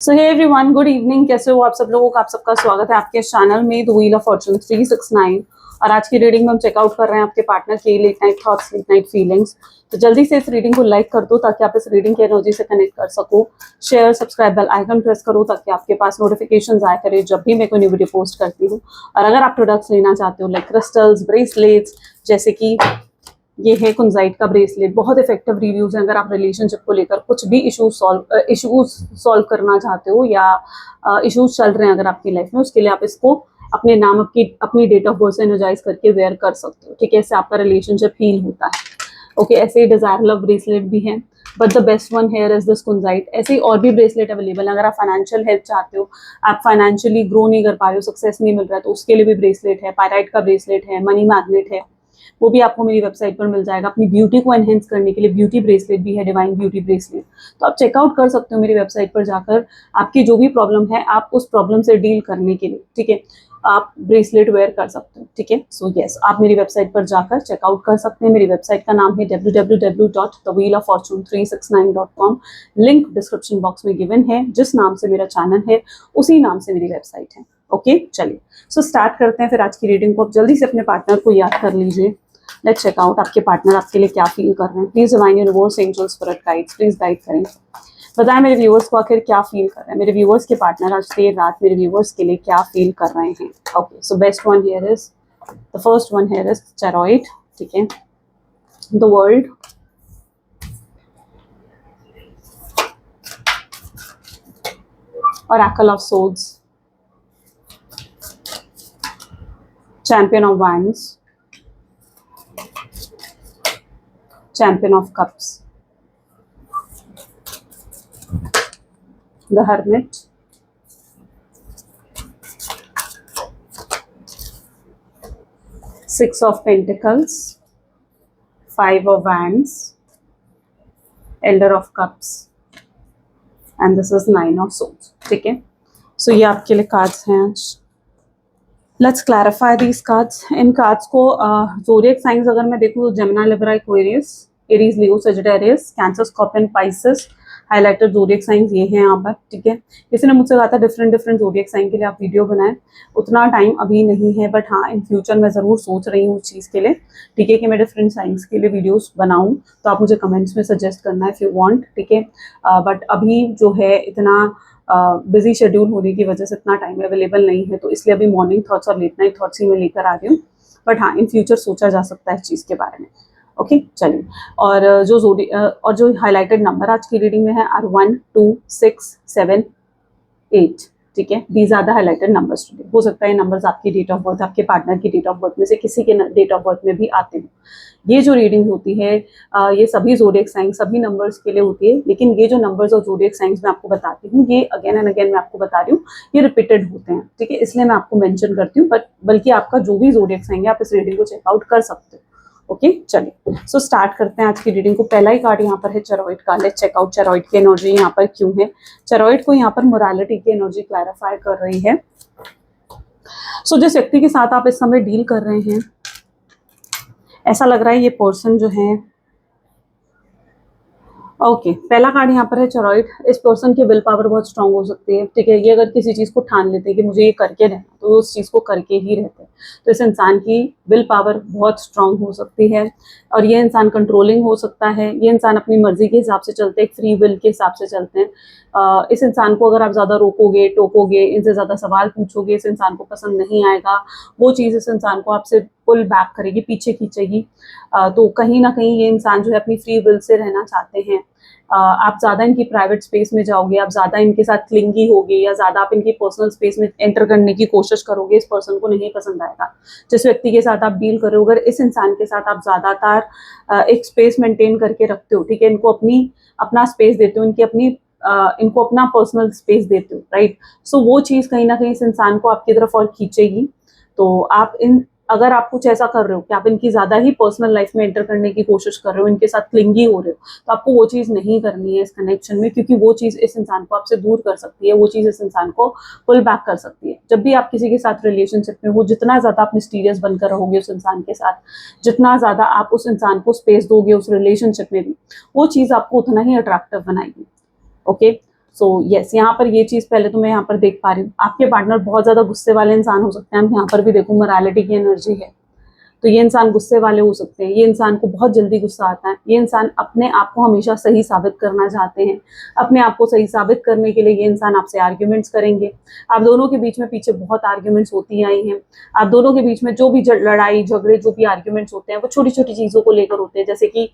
सो hey everyone, good evening. कैसे हो आप सब लोगों का? आप सबका स्वागत है आपके चैनल में द व्हील ऑफ फॉर्चून 369। और आज की रीडिंग में हम चेकआउट कर रहे हैं आपके पार्टनर के late night thoughts, late night feelings. तो जल्दी से इस रीडिंग को लाइक कर दो ताकि आप इस रीडिंग की एनर्जी से कनेक्ट कर सको। Share, subscribe, bell icon press करो ताकि आपके पास नोटिफिकेशंस आया करे जब भी मैं कोई न्यू वीडियो पोस्ट करती हूँ। और अगर आप प्रोडक्ट्स लेना चाहते हो लाइक क्रिस्टल्स, ब्रेसलेट्स, जैसे कि ये है कुंजाइट का ब्रेसलेट, बहुत इफेक्टिव रिव्यूज हैं। अगर आप रिलेशनशिप को लेकर कुछ भी इश्यूज सॉल्व करना चाहते हो या इश्यूज चल रहे हैं अगर आपकी लाइफ में, उसके लिए आप इसको अपने नाम, अपनी डेट ऑफ बर्थ से एनर्जाइज करके वेयर कर सकते हो। ठीक है, इससे आपका रिलेशनशिप हील होता है। ओके, ऐसे ही डिजायर लव ब्रेसलेट भी है, but the best one here is this kunzite. ऐसे ही और भी ब्रेसलेट अवेलेबल है। अगर आप फाइनेंशियल हेल्प चाहते हो, आप फाइनेंशियली ग्रो नहीं कर पा रहे हो, सक्सेस नहीं मिल रहा है, तो उसके लिए भी ब्रेसलेट है। पायराइट का ब्रेसलेट है, मनी मैग्नेट है, वो भी आपको मेरी वेबसाइट पर मिल जाएगा। अपनी ब्यूटी को एनहेंस करने के लिए ब्यूटी ब्रेसलेट भी है, डिवाइन ब्यूटी ब्रेसलेट। तो आप चेकआउट कर सकते हो मेरी वेबसाइट पर जाकर। आपकी जो भी प्रॉब्लम है, आप उस प्रॉब्लम से डील करने के लिए, ठीक है, आप ब्रेसलेट वेयर कर सकते हो। ठीक है, सो यस, आप मेरी वेबसाइट पर जाकर चेकआउट कर सकते हैं। मेरी वेबसाइट का नाम है www.thewheeloffortune369.com। लिंक डिस्क्रिप्शन बॉक्स में गिवन है। जिस नाम से मेरा चैनल है उसी नाम से मेरी वेबसाइट है। ओके, चलिए सो स्टार्ट करते हैं फिर आज की रीडिंग को। आप जल्दी से अपने पार्टनर को याद कर लीजिए। लेट्स चेक आउट आपके पार्टनर आपके लिए क्या फील कर रहे हैं। Please divine universe, angels, spirit guides, please guide करें। बताएं मेरे व्यूअर्स को आखिर क्या फील कर रहे हैं। मेरे व्यूअर्स के पार्टनर आज देर रात मेरे व्यूअर्स के लिए क्या फील कर रहे हैं। Okay, so best one here is, the first one here is charoite. ठीक है, the world, oracle of swords, champion of wands, champion of cups, the hermit, six of pentacles, five of wands, elder of cups, and this is nine of swords. ठीक है, सो ये आपके लिए cards हैं आज। Let's clarify these cards. इन cards को zodiac science अगर मैं देखूँ तो Gemini, Libra, Aquarius, Aries, Leo, Sagittarius, Cancer, scorpion, Pisces, highlighted zodiac science ये हैं यहाँ पर। ठीक है, किसी ने मुझसे कहा था डिफरेंट ज़ोडिएक साइन के लिए आप वीडियो बनाएं। उतना टाइम अभी नहीं है, बट हाँ इन फ्यूचर मैं ज़रूर सोच रही हूँ उस चीज़ के लिए। ठीक है, कि मैं डिफरेंट साइंस के लिए वीडियोस बनाऊँ, तो आप मुझे कमेंट्स में सजेस्ट करना इफ़ यू वांट। ठीक है, बट अभी जो है इतना बिजी शेड्यूल होने की वजह से इतना टाइम अवेलेबल नहीं है, तो इसलिए अभी मॉर्निंग थॉट्स और लेट नाइट थॉट्स ही मैं लेकर आ रही हूँ। बट हाँ, इन फ्यूचर सोचा जा सकता है इस चीज़ के बारे में। ओके, चलिए। और जो हाईलाइटेड नंबर आज की रीडिंग में है आर 1, 2, 6, 7, 8। ठीक है, these are the highlighted numbers today. हो सकता है नंबर्स आपकी डेट ऑफ बर्थ, आपके पार्टनर की डेट ऑफ बर्थ में से किसी के डेट ऑफ बर्थ में भी आते हो। ये जो रीडिंग होती है ये सभी ज़ोडिएक साइंस, सभी नंबर्स के लिए होती है, लेकिन ये जो नंबर्स और ज़ोडिएक साइंस मैं आपको बताती हूँ, ये अगेन एंड अगेन मैं आपको बता रही हूँ, ये रिपीटेड होते हैं। ठीक है, इसलिए मैं आपको मेंशन करती हूँ, बट बल्कि आपका जो भी ज़ोडिएक साइन है आप इस रीडिंग को चेकआउट कर सकते हो। ओके, चलिए सो स्टार्ट करते हैं आज की रीडिंग को। पहला ही कार्ड यहाँ पर है चैरॉइड का। लेट्स चेकआउट चैरॉइड की एनर्जी यहाँ पर क्यों है। चैरॉइड को यहाँ पर मोरालिटी की एनर्जी क्लैरिफाई कर रही है। सो जिस व्यक्ति के साथ आप इस समय डील कर रहे हैं, ऐसा लग रहा है ये पर्सन जो है, ओके, पहला कार्ड यहाँ पर है चैरॉइड। इस पर्सन की विल पावर बहुत स्ट्रांग हो सकती है। ठीक है, ये अगर किसी चीज़ को ठान लेते हैं कि मुझे ये करके रहना, तो वो उस चीज़ को करके ही रहते हैं। तो इस इंसान की विल पावर बहुत स्ट्रांग हो सकती है और ये इंसान कंट्रोलिंग हो सकता है। ये इंसान अपनी मर्जी के हिसाब से चलते हैं, फ्री विल के हिसाब से चलते हैं। इस इंसान को अगर आप ज़्यादा रोकोगे, टोकोगे, इनसे ज़्यादा सवाल पूछोगे, इस इंसान को पसंद नहीं आएगा। वो चीज़ इस इंसान को आपसे पुल बैक करेगी, पीछे खींचेगी। तो कहीं ना कहीं ये इंसान जो है अपनी फ्री विल से रहना चाहते हैं। आप ज़्यादा इनकी प्राइवेट स्पेस में जाओगे, आप ज़्यादा इनके साथ क्लिंगी होगे या ज़्यादा आप इनकी पर्सनल स्पेस में एंटर करने की कोशिश करोगे, इस पर्सन को नहीं पसंद आएगा। जिस व्यक्ति के साथ आप डील कर रहे हो, अगर इस इंसान के साथ आप ज़्यादातर एक स्पेस मेंटेन करके रखते हो, ठीक है, इनको अपना स्पेस देते हो, इनको अपना पर्सनल स्पेस देते हो, राइट। सो वो चीज़ कहीं ना कहीं इस इंसान को आपकी तरफ और खींचेगी। तो अगर आप कुछ ऐसा कर रहे हो कि आप इनकी ज़्यादा ही पर्सनल लाइफ में एंटर करने की कोशिश कर रहे हो, इनके साथ क्लिंगी हो रहे हो, तो आपको वो चीज़ नहीं करनी है इस कनेक्शन में, क्योंकि वो चीज़ इस इंसान को आपसे दूर कर सकती है, वो चीज़ इस इंसान को पुल बैक कर सकती है। जब भी आप किसी के साथ रिलेशनशिप में हो, जितना ज़्यादा आप मिस्टीरियस बनकर रहोगे उस इंसान के साथ, जितना ज़्यादा आप उस इंसान को स्पेस दोगे उस रिलेशनशिप में भी, वो चीज़ आपको उतना ही अट्रैक्टिव बनाएगी। ओके, सो यस, यहाँ पर ये चीज़ पहले तो मैं यहाँ पर देख पा रही हूँ। आपके पार्टनर बहुत ज़्यादा गुस्से वाले इंसान हो सकते हैं। हम यहाँ पर भी देखो मोरालिटी की एनर्जी है, तो ये इंसान गुस्से वाले हो सकते हैं। ये इंसान को बहुत जल्दी गुस्सा आता है। ये इंसान अपने आप को हमेशा सही साबित करना चाहते हैं। अपने आप को सही साबित करने के लिए ये इंसान आपसे आर्ग्यूमेंट्स करेंगे। आप दोनों के बीच में पीछे बहुत आर्ग्यूमेंट्स होती आई हैं। आप दोनों के बीच में जो भी लड़ाई झगड़े जो भी आर्ग्यूमेंट्स होते हैं वो छोटी छोटी चीज़ों को लेकर होते हैं, जैसे कि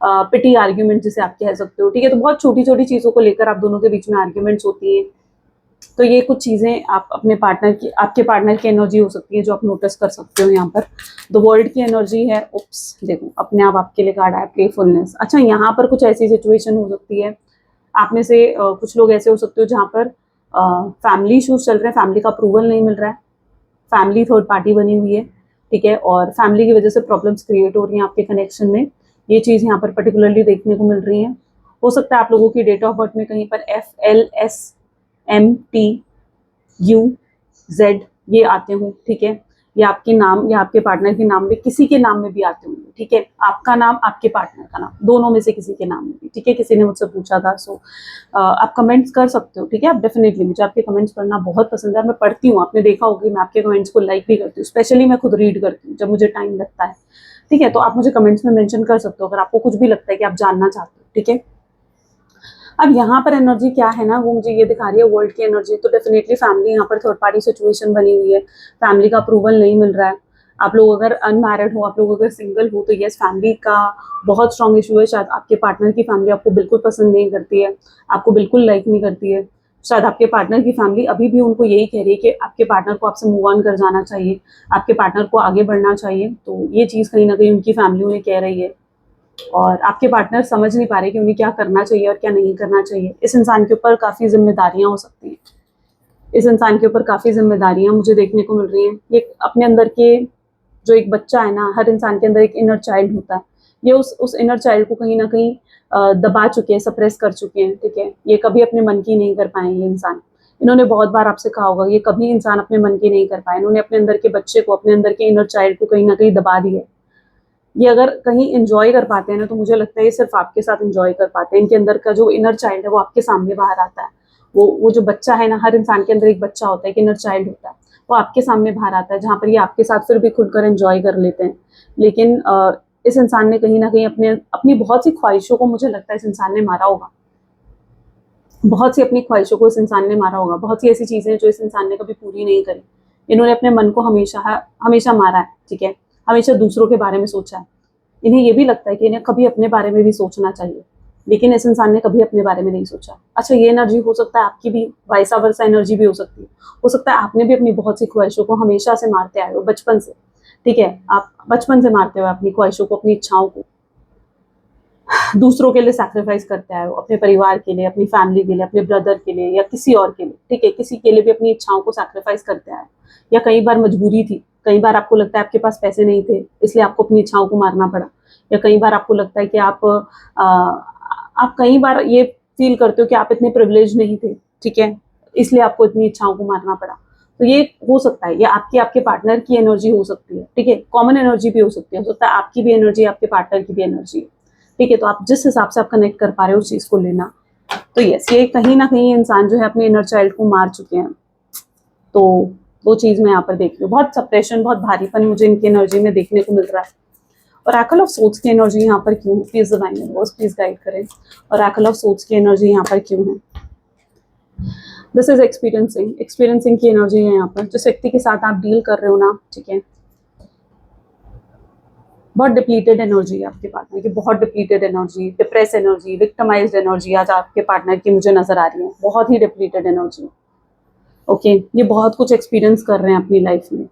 पिटी आर्ग्यूमेंट जिसे आप कह सकते हो, ठीक है। तो बहुत छोटी छोटी चीज़ों को लेकर आप दोनों के बीच में आर्ग्यूमेंट्स होती हैं। तो ये कुछ चीज़ें आप अपने पार्टनर की, आपके पार्टनर की एनर्जी हो सकती है जो आप नोटिस कर सकते हो यहाँ पर। द वर्ल्ड की एनर्जी है। उप्स, देखो अपने आप आपके लिए कार्ड है प्लेफुलनेस। अच्छा, यहाँ पर कुछ ऐसी सिचुएशन हो सकती है, आप में से कुछ लोग ऐसे हो सकते हो जहाँ पर फैमिली इशूज चल रहे हैं, फैमिली का अप्रूवल नहीं मिल रहा है, फैमिली थर्ड पार्टी बनी हुई है, ठीक है, और फैमिली की वजह से प्रॉब्लम्स क्रिएट हो रही हैं आपके कनेक्शन में। ये चीज़ यहाँ पर पर्टिकुलरली देखने को मिल रही है। हो सकता है आप लोगों की डेट ऑफ बर्थ में कहीं पर FLSMTUZ ये आते हों, ठीक है, या आपके नाम या आपके पार्टनर के नाम में किसी के नाम में भी आते होंगे, ठीक है। आपका नाम, आपके पार्टनर का नाम, दोनों में से किसी के नाम में भी, ठीक है। किसी ने मुझसे पूछा था, सो आप कमेंट्स कर सकते हो, ठीक है। आप डेफिनेटली, मुझे आपके कमेंट्स पढ़ना बहुत पसंद है, मैं पढ़ती हूँ, आपने देखा होगा मैं आपके कमेंट्स को लाइक भी करती हूँ, स्पेशली मैं खुद रीड करती हूँ जब मुझे टाइम लगता है, ठीक है। तो आप मुझे कमेंट्स में मेंशन कर सकते हो अगर आपको कुछ भी लगता है कि आप जानना चाहते हो, ठीक है। अब यहाँ पर एनर्जी क्या है ना, वो मुझे ये दिखा रही है वर्ल्ड की एनर्जी। तो डेफिनेटली फैमिली यहाँ पर थर्ड पार्टी सिचुएशन बनी हुई है, फैमिली का अप्रूवल नहीं मिल रहा है। आप लोग अगर अनमैरिड हो, आप लोग अगर सिंगल हो, तो यस, फैमिली का बहुत स्ट्रॉन्ग इशू है। शायद आपके पार्टनर की फैमिली आपको बिल्कुल पसंद नहीं करती है, आपको बिल्कुल लाइक नहीं करती है। शायद आपके पार्टनर की फैमिली अभी भी उनको यही कह रही है कि आपके पार्टनर को आपसे मूव ऑन कर जाना चाहिए, आपके पार्टनर को आगे बढ़ना चाहिए। तो ये चीज़ कहीं ना कहीं उनकी फैमिली उन्हें कह रही है, और आपके पार्टनर समझ नहीं पा रहे कि उन्हें क्या करना चाहिए और क्या नहीं करना चाहिए। इस इंसान के ऊपर काफ़ी जिम्मेदारियां हो सकती हैं, इस इंसान के ऊपर काफ़ी जिम्मेदारियां मुझे देखने को मिल रही हैं। ये अपने अंदर के जो एक बच्चा है ना, हर इंसान के अंदर एक इनर चाइल्ड होता है, ये उस इनर चाइल्ड को कहीं ना कहीं दबा चुके हैं, सप्रेस कर चुके हैं, ठीक है। ये कभी अपने मन की नहीं कर पाए ये इंसान। इन्होंने बहुत बार आपसे कहा होगा, ये कभी इंसान अपने मन की नहीं कर पाए। इन्होंने अपने अंदर के बच्चे को, अपने अंदर के इनर चाइल्ड को कहीं ना कहीं दबा दिया है। ये अगर कहीं एंजॉय कर पाते हैं ना, तो मुझे लगता है ये सिर्फ आपके साथ एंजॉय कर पाते हैं। इनके अंदर का जो इनर चाइल्ड है वो आपके सामने बाहर आता है। वो जो बच्चा है ना, हर इंसान के अंदर एक बच्चा होता है, एक इनर चाइल्ड होता है, वो आपके सामने बाहर आता है, जहाँ पर ये आपके साथ फिर भी खुलकर एंजॉय कर लेते हैं। लेकिन इस इंसान ने कहीं ना कहीं अपनी बहुत सी ख्वाहिशों को, मुझे लगता है इस इंसान ने मारा होगा। बहुत सी अपनी ख्वाहिशों को इस इंसान ने मारा होगा। बहुत सी ऐसी चीज़ें जो इस इंसान ने कभी पूरी नहीं करी। इन्होंने अपने मन को हमेशा हमेशा मारा है, ठीक है, हमेशा दूसरों के बारे में सोचा है। इन्हें ये भी लगता है कि इन्हें कभी अपने बारे में भी सोचना चाहिए, लेकिन इस इंसान ने कभी अपने बारे में नहीं सोचा। अच्छा, ये एनर्जी हो सकता है आपकी भी, वाइसा वर्सा एनर्जी भी हो सकती है। हो सकता है आपने भी अपनी बहुत सी ख्वाहिशों को हमेशा से मारते आए हो, बचपन से, ठीक है। आप बचपन से मारते हो अपनी ख्वाहिशों को, अपनी इच्छाओं को, दूसरों के लिए सैक्रिफाइस करते आए हो, अपने परिवार के लिए, अपनी फैमिली के लिए, अपने ब्रदर के लिए या किसी और के लिए, ठीक है। किसी के लिए भी अपनी इच्छाओं को सैक्रिफाइस करते आए, या कई बार मजबूरी थी, कई बार आपको लगता है आपके पास पैसे नहीं थे इसलिए आपको अपनी इच्छाओं को मारना पड़ा, या कई बार आपको लगता है कि आप कई बार ये फील करते हो कि आप इतने प्रिविलेज नहीं थे, ठीक है, इसलिए आपको इतनी इच्छाओं को मारना पड़ा। तो ये हो सकता है, ये आपके पार्टनर की एनर्जी हो सकती है, ठीक है। कॉमन एनर्जी भी हो सकती है, हो सकता है आपकी भी एनर्जी, आपके पार्टनर की भी एनर्जी, ठीक है। तो आप जिस हिसाब से आप कनेक्ट कर पा रहे हो उस चीज़ को लेना। तो यस, ये कहीं ना कहीं इंसान जो है अपने इनर चाइल्ड को मार चुके हैं। तो वो चीज़ मैं यहाँ पर देख रही हूँ, बहुत सप्रेशन, बहुत भारीपन मुझे इनकी एनर्जी में देखने को मिल रहा है। और ओरेकल ऑफ सोल्स की एनर्जी यहाँ पर क्यों है, please divine universe please guide करें। और ओरेकल ऑफ सोल्स की एनर्जी यहाँ पर क्यों है। दिस इज एक्सपीरियंसिंग की एनर्जी है यहाँ पर। जिस व्यक्ति के साथ आप डील कर रहे हो ना, ठीक है, बहुत डिप्लीटेड एनर्जी है आपके पार्टनर की, बहुत depleted energy, depress energy, victimised energy आज आपके पार्टनर की मुझे नजर आ रही है, बहुत ही डिप्लीटेड एनर्जी। ओके, ये बहुत कुछ एक्सपीरियंस कर रहे हैं अपनी लाइफ में।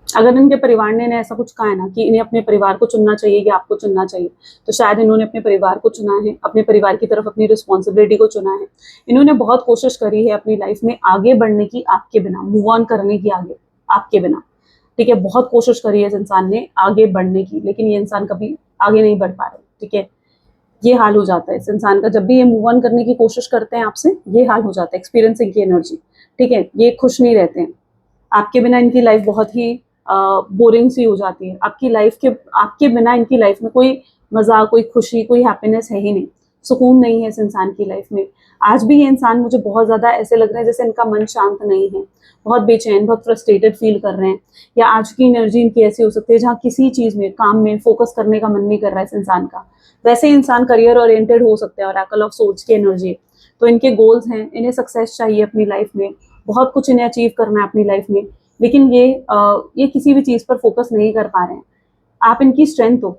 अगर इनके परिवार ने इन्हें ऐसा कुछ कहा है ना कि इन्हें अपने परिवार को चुनना चाहिए या आपको चुनना चाहिए, तो शायद इन्होंने अपने परिवार को चुना है, अपने परिवार की तरफ अपनी रिस्पॉन्सिबिलिटी को चुना है। इन्होंने बहुत कोशिश करी है अपनी लाइफ में आगे बढ़ने की, आपके बिना मूव ऑन करने की, आगे आपके बिना, ठीक है। बहुत कोशिश करी है इस इंसान ने आगे बढ़ने की, लेकिन ये इंसान कभी आगे नहीं बढ़ पा रहे, ठीक है। ये हाल हो जाता है इस इंसान का, जब भी ये मूव ऑन करने की कोशिश करते हैं आपसे, ये हाल हो जाता है। एक्सपीरियंसिंग की एनर्जी, ठीक है, ये खुश नहीं रहते हैं। आपके बिना इनकी लाइफ बहुत ही बोरिंग सी हो जाती है। आपकी लाइफ के, आपके बिना इनकी लाइफ में कोई मजा, कोई खुशी, कोई हैप्पीनेस है ही नहीं। सुकून नहीं है इस इंसान की लाइफ में। आज भी ये इंसान मुझे बहुत ज़्यादा ऐसे लग रहा है जैसे इनका मन शांत नहीं है, बहुत बेचैन, बहुत फ्रस्ट्रेटेड फील कर रहे हैं, या आज की एनर्जी इनकी ऐसी हो सकती है जहाँ किसी चीज़ में, काम में फोकस करने का मन नहीं कर रहा है इस इंसान का। वैसे ही इंसान करियर ओरिएंटेड हो सकते हैं, ओरेकल ऑफ सोर्ड्स की एनर्जी। तो इनके गोल्स हैं, इन्हें सक्सेस चाहिए अपनी लाइफ में, बहुत कुछ इन्हें अचीव करना है अपनी लाइफ में, लेकिन ये किसी भी चीज़ पर फोकस नहीं कर पा रहे हैं। आप इनकी स्ट्रेंथ हो,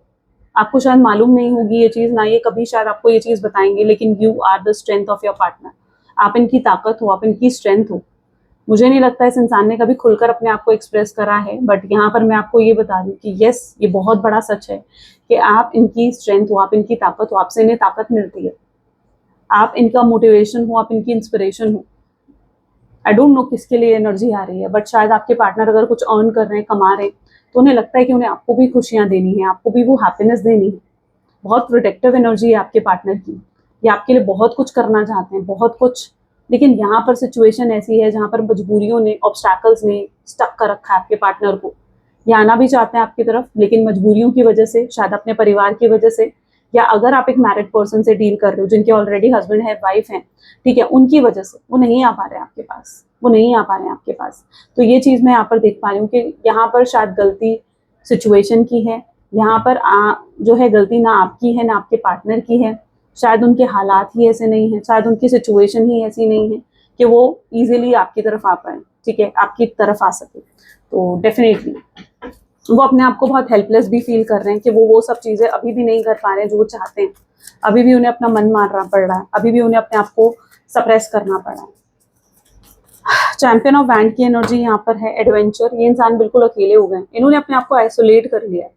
आपको शायद मालूम नहीं होगी ये चीज़, ना ये कभी शायद आपको ये चीज़ बताएंगे, लेकिन you are the strength of your partner. आप इनकी ताकत हो, आप इनकी स्ट्रेंथ हो। मुझे नहीं लगता इस इंसान ने कभी खुलकर अपने आप को एक्सप्रेस करा है, बट यहाँ पर मैं आपको ये बता दूँ कि यस, ये बहुत बड़ा सच है कि आप इनकी स्ट्रेंथ हो, आप इनकी ताकत हो, आपसे इन्हें ताकत मिलती है, आप इनका मोटिवेशन हो, आप इनकी इंस्पिरेशन हो। आई डोंट नो किसके लिए एनर्जी आ रही है, बट शायद आपके पार्टनर अगर कुछ अर्न कर रहे हैं, कमा रहे हैं, तो उन्हें लगता है कि उन्हें आपको भी खुशियाँ देनी है, आपको भी वो हैप्पीनेस देनी है। बहुत प्रोटेक्टिव एनर्जी है आपके पार्टनर की, ये आपके लिए बहुत कुछ करना चाहते हैं, बहुत कुछ, लेकिन यहाँ पर सिचुएशन ऐसी है जहाँ पर मजबूरियों ने, ऑब्स्टैकल्स ने स्टक कर रखा है आपके पार्टनर को। ये आना भी चाहते हैं आपकी तरफ, लेकिन मजबूरियों की वजह से, शायद अपने परिवार की वजह से, या अगर आप एक मैरिड पर्सन से डील कर रहे हो जिनके ऑलरेडी हस्बैंड है, वाइफ है, ठीक है, उनकी वजह से वो नहीं आ पा रहे हैं आपके पास, वो नहीं आ पा रहे हैं आपके पास। तो ये चीज़ मैं यहाँ पर देख पा रही हूँ कि यहाँ पर शायद गलती सिचुएशन की है, यहाँ पर जो है गलती ना आपकी है ना आपके पार्टनर की है। शायद उनके हालात ही ऐसे नहीं हैं, शायद उनकी सिचुएशन ही ऐसी नहीं है कि वो इजीली आपकी तरफ आ पाए, ठीक है, आपकी तरफ आ सके। तो डेफिनेटली वो अपने आप को बहुत हेल्पलेस भी फील कर रहे हैं कि वो सब चीज़ें अभी भी नहीं कर पा रहे हैं जो वो चाहते हैं। अभी भी उन्हें अपना मन मारना पड़ रहा है, अभी भी उन्हें अपने आप को सप्रेस करना पड़ रहा है। चैंपियन ऑफ वैंड की एनर्जी यहाँ पर है, एडवेंचर। ये इंसान बिल्कुल अकेले हो गए, इन्होंने अपने आप को आइसोलेट कर लिया है,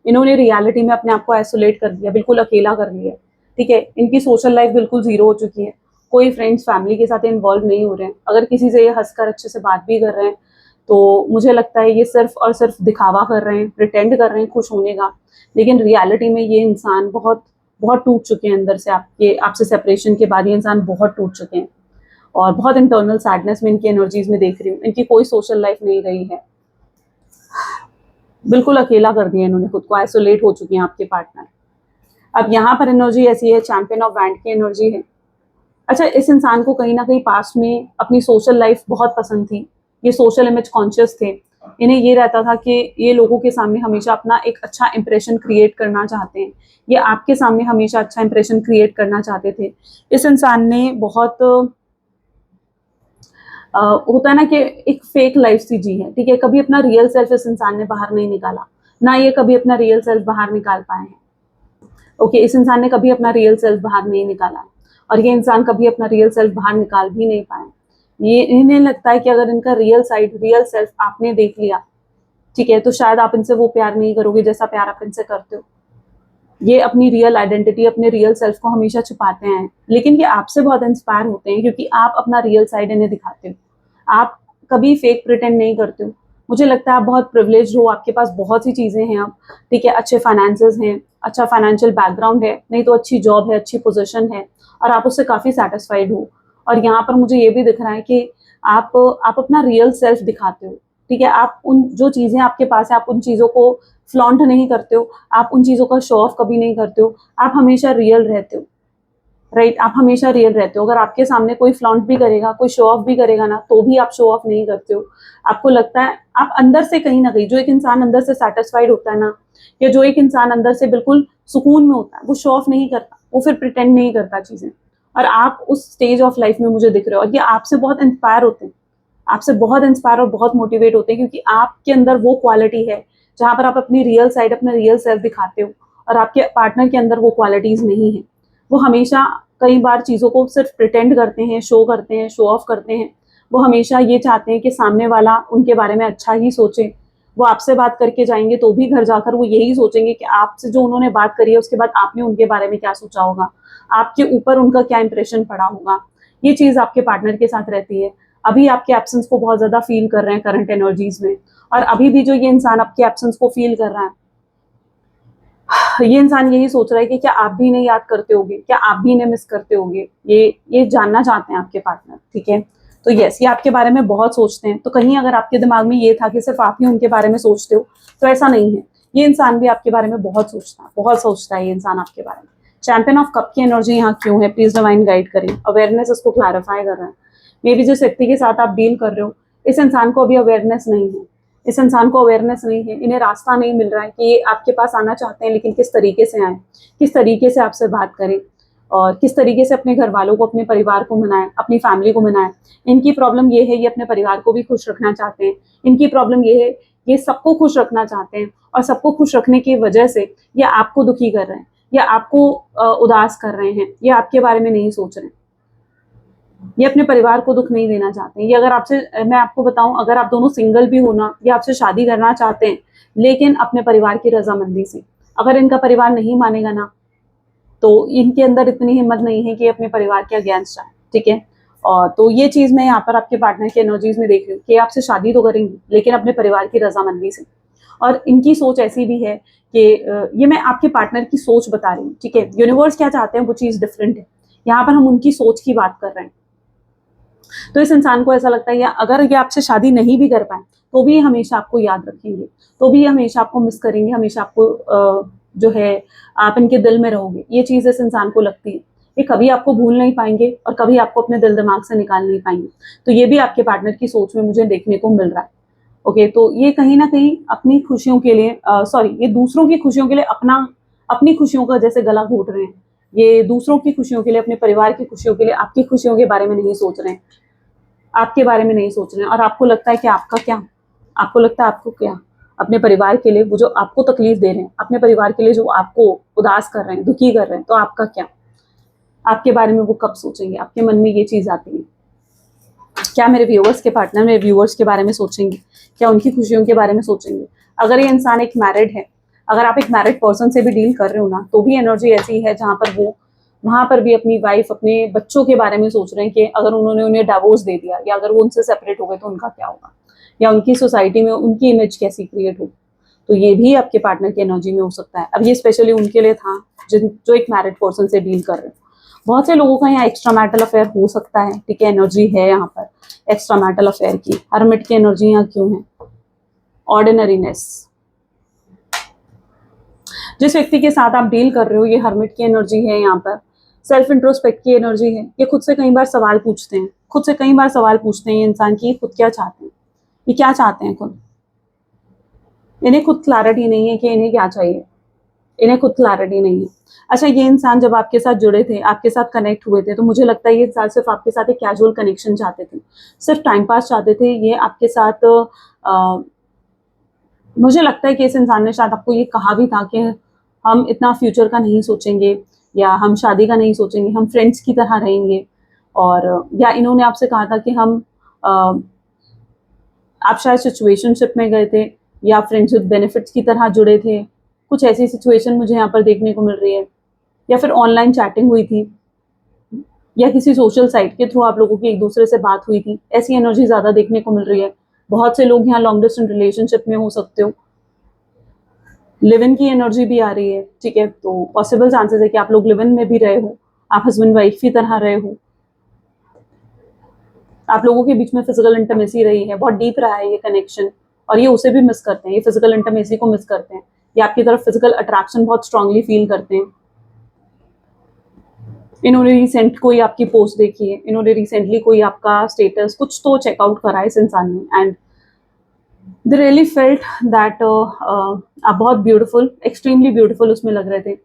इन्होंने रियलिटी में अपने आप को आइसोलेट कर दिया, बिल्कुल अकेला कर लिया, ठीक है। इनकी सोशल लाइफ बिल्कुल जीरो हो चुकी है, कोई फ्रेंड्स फैमिली के साथ इन्वॉल्व नहीं हो रहे हैं। अगर किसी से ये हंसकर अच्छे से बात भी कर रहे हैं तो मुझे लगता है ये सिर्फ और सिर्फ दिखावा कर रहे हैं, प्रिटेंड कर रहे हैं खुश होने का, लेकिन रियलिटी में ये इंसान बहुत बहुत टूट चुके हैं अंदर से। आपसे सेपरेशन के बाद ये इंसान बहुत टूट चुके हैं और बहुत इंटरनल सैडनेस में इनकी एनर्जीज में देख रही हूँ। इनकी कोई सोशल लाइफ नहीं रही है, बिल्कुल अकेला कर दिया इन्होंने खुद को, आइसोलेट हो चुके हैं आपके पार्टनर। अब यहाँ पर एनर्जी ऐसी है, चैंपियन ऑफ वैंड की एनर्जी है। अच्छा, इस इंसान को कहीं ना कहीं पास्ट में अपनी सोशल लाइफ बहुत पसंद थी, ये सोशल इमेज कॉन्शियस थे, इन्हें ये रहता था कि ये लोगों के सामने हमेशा अपना एक अच्छा इंप्रेशन क्रिएट करना चाहते हैं, ये आपके सामने हमेशा अच्छा इंप्रेशन क्रिएट करना चाहते थे। इस इंसान ने बहुत होता है ना कि एक फेक लाइफ सी जी है, ठीक है, कभी अपना रियल सेल्फ इस इंसान ने बाहर नहीं निकाला, ना ये कभी अपना रियल सेल्फ बाहर निकाल पाए हैं। ओके, इस इंसान ने कभी अपना रियल सेल्फ बाहर नहीं निकाला और ये इंसान कभी अपना रियल सेल्फ बाहर निकाल भी नहीं पाए। ये इन्हें लगता है कि अगर इनका रियल साइड, रियल सेल्फ आपने देख लिया, ठीक है, तो शायद आप इनसे वो प्यार नहीं करोगे जैसा प्यार आप इनसे करते हो। ये अपनी रियल आइडेंटिटी, अपने रियल सेल्फ को हमेशा छुपाते हैं, लेकिन ये आपसे बहुत इंस्पायर होते हैं क्योंकि आप अपना रियल साइड इन्हें दिखाते हो, आप कभी फेक प्रिटेंड नहीं करते हो। मुझे लगता है आप बहुत प्रिविलेज्ड हो, आपके पास बहुत सी चीज़ें हैं अब, ठीक है, अच्छे फाइनेंसेस हैं, अच्छा फाइनेंशियल बैकग्राउंड है, नहीं तो अच्छी जॉब है, अच्छी पोजीशन है और आप उससे काफ़ी सेटिस्फाइड हो। और यहाँ पर मुझे ये भी दिख रहा है कि आप अपना रियल सेल्फ दिखाते हो, ठीक है, आप उन जो चीज़ें आपके पास है आप उन चीज़ों को फ्लॉन्ट नहीं करते हो, आप उन चीज़ों का शो ऑफ कभी नहीं करते हो, आप हमेशा रियल रहते हो, राइट, आप हमेशा रियल रहते हो। अगर आपके सामने कोई फ्लॉन्ट भी करेगा, कोई शो ऑफ भी करेगा ना, तो भी आप शो ऑफ नहीं करते हो। आपको लगता है आप अंदर से कहीं ना कहीं, जो एक इंसान अंदर से सेटिस्फाइड होता है ना, या जो एक इंसान अंदर से बिल्कुल सुकून में होता है, वो शो ऑफ नहीं करता, वो फिर प्रिटेंड नहीं करता चीज़ें। और आप उस स्टेज ऑफ लाइफ में मुझे दिख रहे हो और ये आपसे बहुत इंस्पायर होते हैं, आपसे बहुत इंस्पायर और बहुत मोटिवेट होते हैं क्योंकि आपके अंदर वो क्वालिटी है जहाँ पर आप अपनी रियल साइड, अपना रियल सेल्फ दिखाते हो और आपके पार्टनर के अंदर वो क्वालिटीज़ नहीं है। वो हमेशा कई बार चीज़ों को सिर्फ प्रिटेंड करते हैं, शो करते हैं, शो ऑफ करते हैं। वो हमेशा ये चाहते हैं कि सामने वाला उनके बारे में अच्छा ही सोचे। वो आपसे बात करके जाएंगे तो भी घर जाकर वो यही सोचेंगे कि आपसे जो उन्होंने बात करी है उसके बाद आपने उनके बारे में क्या सोचा होगा, आपके ऊपर उनका क्या इंप्रेशन पड़ा होगा। ये चीज़ आपके पार्टनर के साथ रहती है। अभी आपके एब्सेंस को बहुत ज़्यादा फील कर रहे हैं करंट एनर्जीज में, और अभी भी जो ये इंसान आपके एब्सेंस को फील कर रहा है, ये इंसान यही सोच रहा है कि क्या आप भी इन्हें याद करते होगे, क्या आप भी इन्हें मिस करते होगे। ये जानना चाहते हैं आपके पार्टनर, ठीक है। तो यस, ये आपके बारे में बहुत सोचते हैं। तो कहीं अगर आपके दिमाग में ये था कि सिर्फ आप ही उनके बारे में सोचते हो, तो ऐसा नहीं है। ये इंसान भी आपके बारे में बहुत सोचता है, बहुत सोचता है ये इंसान आपके बारे में। चैंपियन ऑफ कप की एनर्जी यहाँ क्यों है, प्लीज डिवाइन गाइड करें, अवेयरनेस इसको क्लैरिफाई कर रहा है। मे बी जिस व्यक्ति के साथ आप डील कर रहे हो, इस इंसान को अभी अवेयरनेस नहीं है, इस इंसान को अवेयरनेस नहीं है, इन्हें रास्ता नहीं मिल रहा है कि ये आपके पास आना चाहते हैं, लेकिन किस तरीके से आए, किस तरीके से आपसे बात करें, और किस तरीके से अपने घर वालों को, अपने परिवार को मनाएं, अपनी फैमिली को मनाएं। इनकी प्रॉब्लम ये है, ये अपने परिवार को भी खुश रखना चाहते हैं। इनकी प्रॉब्लम ये है, ये सबको खुश रखना चाहते हैं, और सबको खुश रखने की वजह से ये आपको दुखी कर रहे हैं, या आपको उदास कर रहे हैं, ये आपके बारे में नहीं सोच रहे हैं, ये अपने परिवार को दुख नहीं देना चाहते हैं। ये अगर आपसे, मैं आपको बताऊं, अगर आप दोनों सिंगल भी हो ना, ये आपसे शादी करना चाहते हैं, लेकिन अपने परिवार की रजामंदी से। अगर इनका परिवार नहीं मानेगा ना, तो इनके अंदर इतनी हिम्मत नहीं है कि अपने परिवार के अगेंस्ट आए, ठीक है। और तो ये चीज मैं यहाँ पर आपके पार्टनर की एनर्जीज में देख रही हूँ कि आपसे शादी तो करेंगे, लेकिन अपने परिवार की रजामंदी से। और इनकी सोच ऐसी भी है कि ये मैं आपके पार्टनर की सोच बता रही हूँ, ठीक है। यूनिवर्स क्या चाहते हैं वो चीज डिफरेंट है, यहाँ पर हम उनकी सोच की बात कर रहे हैं। तो इस इंसान को ऐसा लगता है, या अगर ये आपसे शादी नहीं भी कर पाए, तो भी हमेशा आपको याद रखेंगे, तो भी हमेशा आपको मिस करेंगे, हमेशा आपको जो है आप इनके दिल में रहोगे। ये चीज इस इंसान को लगती है, ये कभी आपको भूल नहीं पाएंगे और कभी आपको अपने दिल दिमाग से निकाल नहीं पाएंगे। तो ये भी आपके पार्टनर की सोच में मुझे देखने को मिल रहा है। ओके, तो ये कहीं ना कहीं अपनी खुशियों के लिए, सॉरी, ये दूसरों की खुशियों के लिए अपनी खुशियों का जैसे गला घोट रहे हैं। ये दूसरों की खुशियों के लिए, अपने परिवार की खुशियों के लिए, आपकी खुशियों के बारे में नहीं सोच रहे हैं, आपके बारे में नहीं सोच रहे हैं। और आपको लगता है कि आपका क्या, आपको लगता है आपको क्या, अपने परिवार के लिए वो जो आपको तकलीफ दे रहे हैं, अपने परिवार के लिए जो आपको उदास कर रहे हैं, दुखी कर रहे हैं, तो आपका क्या, आपके बारे में वो कब सोचेंगे? आपके मन में ये चीज आती है, क्या मेरे व्यूअर्स के पार्टनर मेरे व्यूअर्स के बारे में सोचेंगे, क्या उनकी खुशियों के बारे में सोचेंगे? अगर ये इंसान एक मैरिड है, अगर आप एक मैरिड पर्सन से भी डील कर रहे हो ना, तो भी एनर्जी ऐसी है जहां पर वो वहां पर भी अपनी वाइफ, अपने बच्चों के बारे में सोच रहे हैं कि अगर उन्होंने उन्हें डिवोर्स दे दिया, या अगर वो उनसे सेपरेट हो गए तो उनका क्या होगा, या उनकी सोसाइटी में उनकी इमेज कैसी क्रिएट हो। तो ये भी आपके पार्टनर की एनर्जी में हो सकता है। अब ये स्पेशली उनके लिए था जो एक मैरिड पर्सन से डील कर रहे हैं। बहुत से लोगों का यहाँ एक्स्ट्रा मैरिटल अफेयर हो सकता है, ठीक है, एनर्जी है यहाँ पर एक्स्ट्रा मैरिटल अफेयर की। हर्मिट की एनर्जी यहाँ क्यों है? ऑर्डिनरीनेस, जिस व्यक्ति के साथ आप डील कर रहे हो, ये हर्मिट की एनर्जी है यहाँ पर। सेल्फ इंट्रोस्पेक्ट की एनर्जी है। ये खुद से कई बार सवाल पूछते हैं, खुद से कई बार सवाल पूछते हैं ये इंसान की खुद क्या चाहते हैं, ये क्या चाहते हैं खुद। इन्हें खुद क्लैरिटी नहीं है कि इन्हें क्या चाहिए, इन्हें खुद क्लैरिटी नहीं है। अच्छा, ये इंसान जब आपके साथ जुड़े थे, आपके साथ कनेक्ट हुए थे, तो मुझे लगता है ये इंसान सिर्फ आपके साथ एक कैजुअल कनेक्शन चाहते थे, सिर्फ टाइम पास चाहते थे। ये आपके साथ मुझे लगता है कि इस इंसान ने शायद आपको ये कहा भी था कि हम इतना फ्यूचर का नहीं सोचेंगे, या हम शादी का नहीं सोचेंगे, हम फ्रेंड्स की तरह रहेंगे। और या इन्होंने आपसे कहा था कि हम आप शायद सिचुएशनशिप में गए थे, या फ्रेंड्स विद बेनिफिट्स की तरह जुड़े थे। कुछ ऐसी सिचुएशन मुझे यहाँ पर देखने को मिल रही है। या फिर ऑनलाइन चैटिंग हुई थी, या किसी सोशल साइट के थ्रू आप लोगों की एक दूसरे से बात हुई थी। ऐसी एनर्जी ज़्यादा देखने को मिल रही है। बहुत से लोग यहाँ लॉन्ग डिस्टेंस रिलेशनशिप में हो सकते हो। लिव इन की एनर्जी भी आ रही है, ठीक है। तो पॉसिबल चांसेस है कि आप लोग लिव इन में भी रहे हो, आप हस्बैंड वाइफ की तरह रहे हो, आप लोगों के बीच में फिजिकल इंटीमेसी रही है, बहुत डीप रहा है ये कनेक्शन, और ये उसे भी मिस करते हैं, ये फिजिकल इंटीमेसी को मिस करते हैं, ये आपकी तरफ फिजिकल अट्रैक्शन बहुत स्ट्रांगली फील करते हैं। इन्होंने रिसेंट कोई आपकी पोस्ट देखी है, इन्होंने रिसेंटली कोई आपका स्टेटस कुछ तो चेकआउट करा है इस इंसान ने, and they really felt that आप बहुत ब्यूटीफुल, एक्सट्रीमली ब्यूटीफुल उसमें लग रहे थे।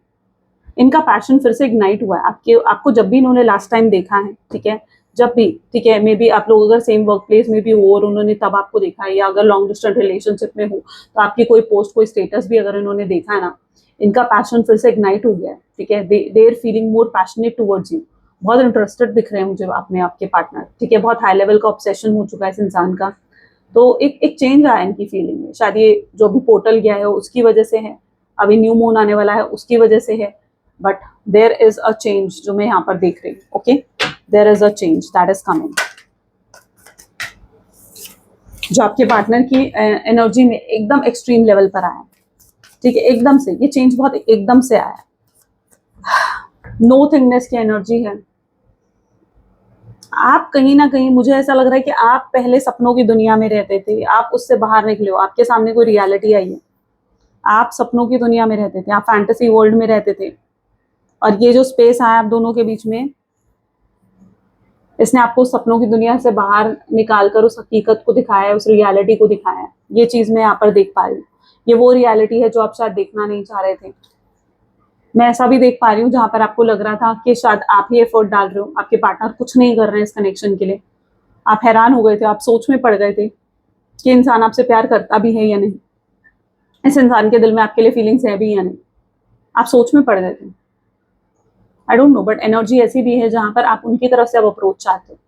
इनका पैशन फिर से इग्नाइट हुआ है आपको जब भी इन्होंने लास्ट टाइम देखा है, ठीक है, जब भी, ठीक है, मे बी आप लोग अगर सेम वर्क प्लेस में भी हो और उन्होंने तब आपको देखा है, या अगर लॉन्ग डिस्टेंस रिलेशनशिप में हो तो आपकी कोई पोस्ट, कोई स्टेटस भी अगर इन्होंने देखा है ना, इनका पैशन फिर से इग्नाइट हो गया है, ठीक है। They are feeling more passionate towards you, बहुत इंटरेस्टेड दिख रहे हैं मुझे अपने आपके पार्टनर, ठीक है। बहुत हाई लेवल का ऑब्सेशन हो चुका है इस इंसान का। तो एक चेंज आया इनकी फीलिंग में, शायद ये जो भी पोर्टल गया है उसकी वजह से है, अभी न्यू मून आने वाला है उसकी वजह से है, but there is a change जो मैं यहाँ पर देख रही हूँ। Okay, there is a change that is coming, जो आपके पार्टनर की एनर्जी में एकदम एक्सट्रीम लेवल पर आया, ठीक है। एकदम से ये चेंज बहुत एकदम से आया। नो थिंगनेस की एनर्जी है। आप कहीं ना कहीं, मुझे ऐसा लग रहा है कि आप पहले सपनों की दुनिया में रहते थे, आप उससे बाहर निकले हो, आपके सामने कोई रियलिटी आई है। आप सपनों की दुनिया में रहते थे, आप फैंटेसी वर्ल्ड में रहते थे, और ये जो स्पेस आया आप दोनों के बीच में, इसने आपको सपनों की दुनिया से बाहर निकाल कर उस हकीकत को दिखाया है, उस रियलिटी को दिखाया है। ये चीज मैं यहाँ पर देख पा रही हूँ। ये वो रियलिटी है जो आप शायद देखना नहीं चाह रहे थे। मैं ऐसा भी देख पा रही हूँ जहां पर आपको लग रहा था कि शायद आप ही एफर्ट डाल रहे हो, आपके पार्टनर कुछ नहीं कर रहे हैं इस कनेक्शन के लिए। आप हैरान हो गए थे, आप सोच में पड़ गए थे कि इंसान आपसे प्यार करता भी है या नहीं, इस इंसान के दिल में आपके लिए फीलिंग्स है भी या नहीं। आप सोच में पड़ गए थे। I don't know, but energy ऐसी भी है जहां पर आप उनकी तरफ से अब अप्रोच चाहते हो।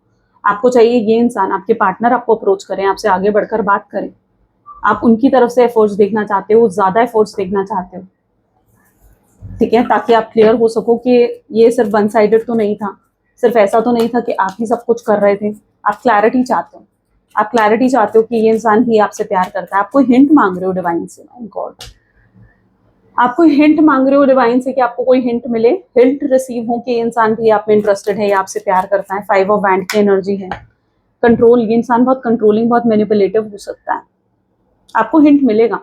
आपको चाहिए ये इंसान, आपके पार्टनर आपको अप्रोच करें, आपसे आगे बढ़कर बात करें। आप उनकी तरफ से एफर्ट्स देखना चाहते हो, ज्यादा एफर्ट्स देखना चाहते हो, ठीक है, ताकि आप क्लियर हो सको कि ये सिर्फ वन साइडेड तो नहीं था, सिर्फ ऐसा तो नहीं था कि आप ही सब कुछ कर रहे थे। आप क्लैरिटी चाहते हो, आप क्लैरिटी चाहते हो कि ये इंसान ही आपसे प्यार करता है। आप कोई हिंट मांग रहे हो डिवाइन से, माय गॉड, आप कोई हिंट मांग रहे हो डिवाइन से कि आपको कोई हिंट मिले, हिंट रिसीव हो कि ये इंसान भी आप में इंटरेस्टेड है या आपसे प्यार करता है। 5 ऑफ वैंड की एनर्जी है, कंट्रोल। ये इंसान बहुत कंट्रोलिंग, बहुत मैनिपुलेटिव हो सकता है। आपको हिंट मिलेगा,